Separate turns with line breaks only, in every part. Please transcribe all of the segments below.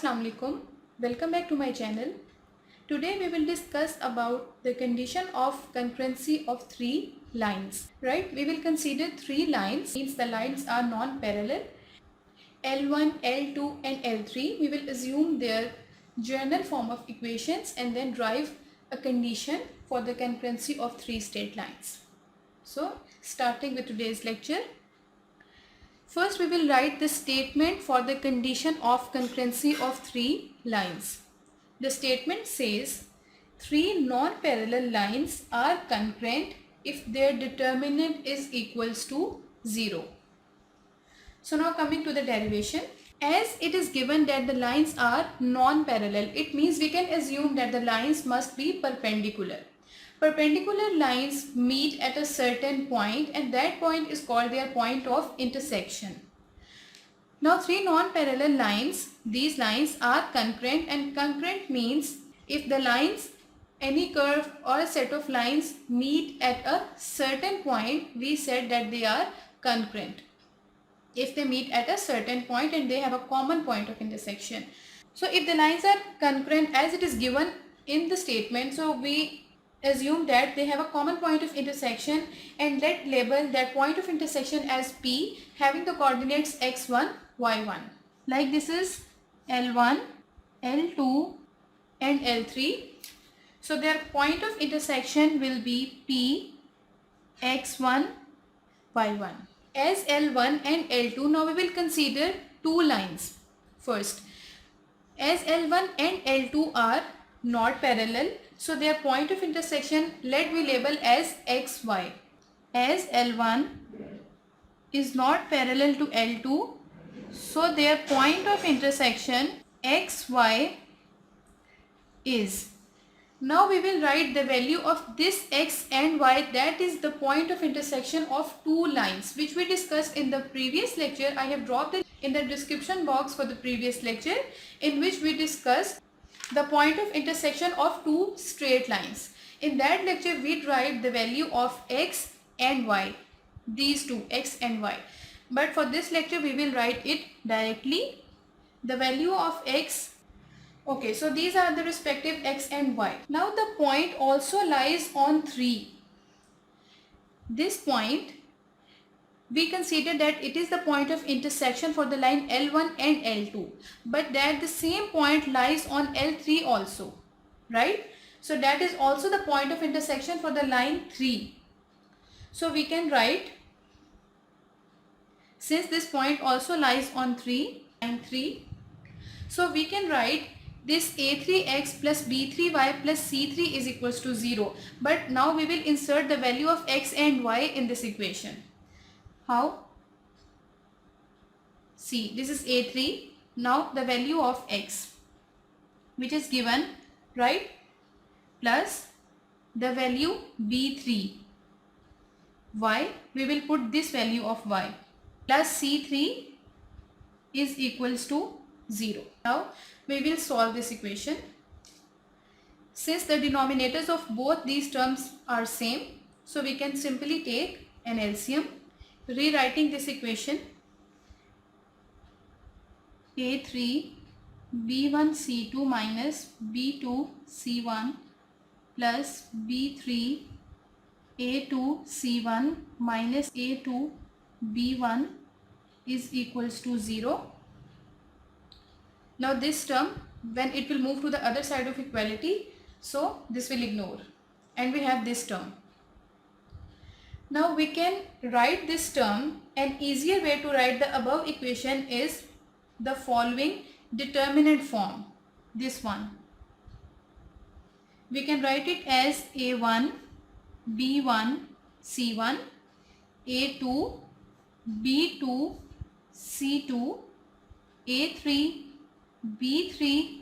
Assalamu alaikum. Welcome back to my channel. Today we will discuss about the condition of concurrency of three lines. Right? We will consider three lines. Means the lines are non-parallel. L1, L2 and L3. We will assume their general form of equations and then derive a condition for the concurrency of three straight lines. So starting with today's lecture. First we will write the statement for the condition of concurrency of three lines. The statement says three non-parallel lines are concurrent if their determinant is equals to 0. So now coming to the derivation. As it is given that the lines are non-parallel, it means we can assume that the lines must be perpendicular. Perpendicular lines meet at a certain point and that point is called their point of intersection. Now three non-parallel lines, these lines are concurrent, and concurrent means if the lines, any curve or a set of lines meet at a certain point, we said that they are concurrent. If they meet at a certain point and they have a common point of intersection. So if the lines are concurrent as it is given in the statement, so we assume that they have a common point of intersection and let label that point of intersection as P having the coordinates x1, y1. Like this is L1, L2 and L3. So their point of intersection will be P, x1, y1. As L1 and L2, now we will consider two lines. First, as L1 and L2 are not parallel, so their point of intersection let we label as xy. As L1 is not parallel to L2, so their point of intersection xy is. Now we will write the value of this x and y, that is the point of intersection of two lines which we discussed in the previous lecture. I have dropped it in the description box for the previous lecture in which we discussed the point of intersection of two straight lines. In that lecture we derived the value of x and y, these two, x and y. But for this lecture we will write it directly. The value of x. Okay, so these are the respective x and y. Now the point also lies on 3. This point, we consider that it is the point of intersection for the line L1 and L2. But that the same point lies on L3 also. Right? So that is also the point of intersection for the line 3. So we can write, since this point also lies on line 3. So we can write this a3x plus b3y plus c3 is equals to 0. But now we will insert the value of x and y in this equation. How? See, this is a3. Now the value of x which is given, right? Plus the value b3. Y, we will put this value of y. Plus c3 is equals to 0. Now we will solve this equation. Since the denominators of both these terms are same, so we can simply take an LCM. Rewriting this equation, a3 b1 c2 minus b2 c1 plus b3 a2 c1 minus a2 b1 is equals to 0. Now this term, when it will move to the other side of equality, so this will ignore and we have this term. Now we can write this term. An easier way to write the above equation is the following determinant form, this one. We can write it as a1 b1 c1 a2 b2 c2 a3 b3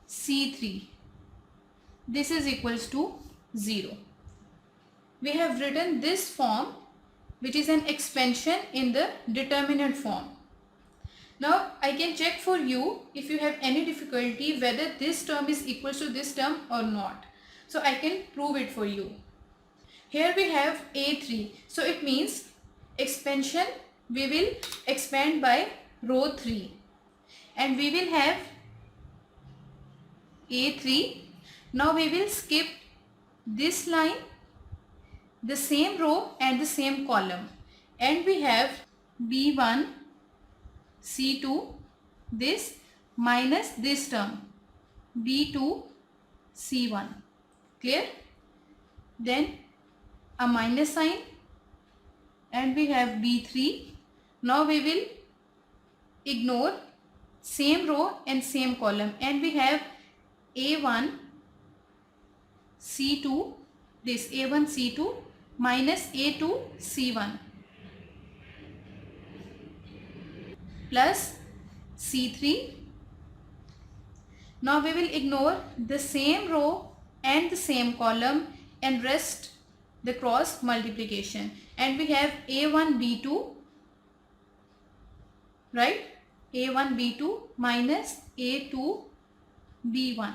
c3. This is equals to 0. We have written this form which is an expansion in the determinant form. Now I can check for you if you have any difficulty whether this term is equals to this term or not. So I can prove it for you. Here we have a3. So it means expansion, we will expand by row 3. And we will have A3. Now we will skip this line, the same row and the same column, and we have B1 C2 this minus this term B2 C1. Clear? Then a minus sign and we have B3. Now we will ignore same row and same column, and we have A1 C2 this A1 C2 minus A2 C1 plus C3. Now we will ignore the same row and the same column and rest the cross multiplication, and we have A1 B2, right? A1 B2 minus A2 B1.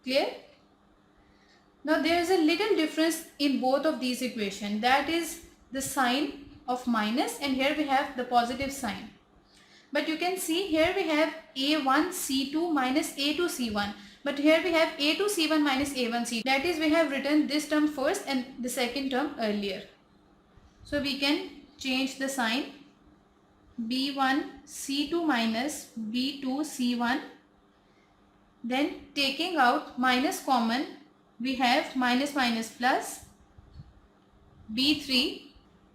Clear? Now there is a little difference in both of these equations, that is the sign of minus, and here we have the positive sign. But you can see here we have A1 C2 minus A2 C1, but here we have A2 C1 minus A1 C2. That is, we have written this term first and the second term earlier. So we can change the sign. B1 C2 minus B2 C1. Then taking out minus common, we have minus minus plus B3.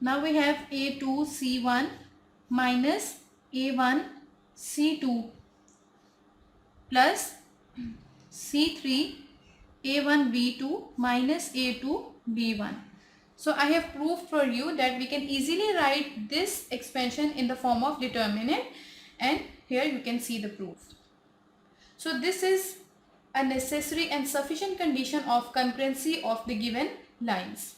Now we have A2 C1 minus A1 C2 plus C3 A1 B2 minus A2 B1. So I have proved for you that we can easily write this expansion in the form of determinant, and here you can see the proof. So this is a necessary and sufficient condition of concurrency of the given lines.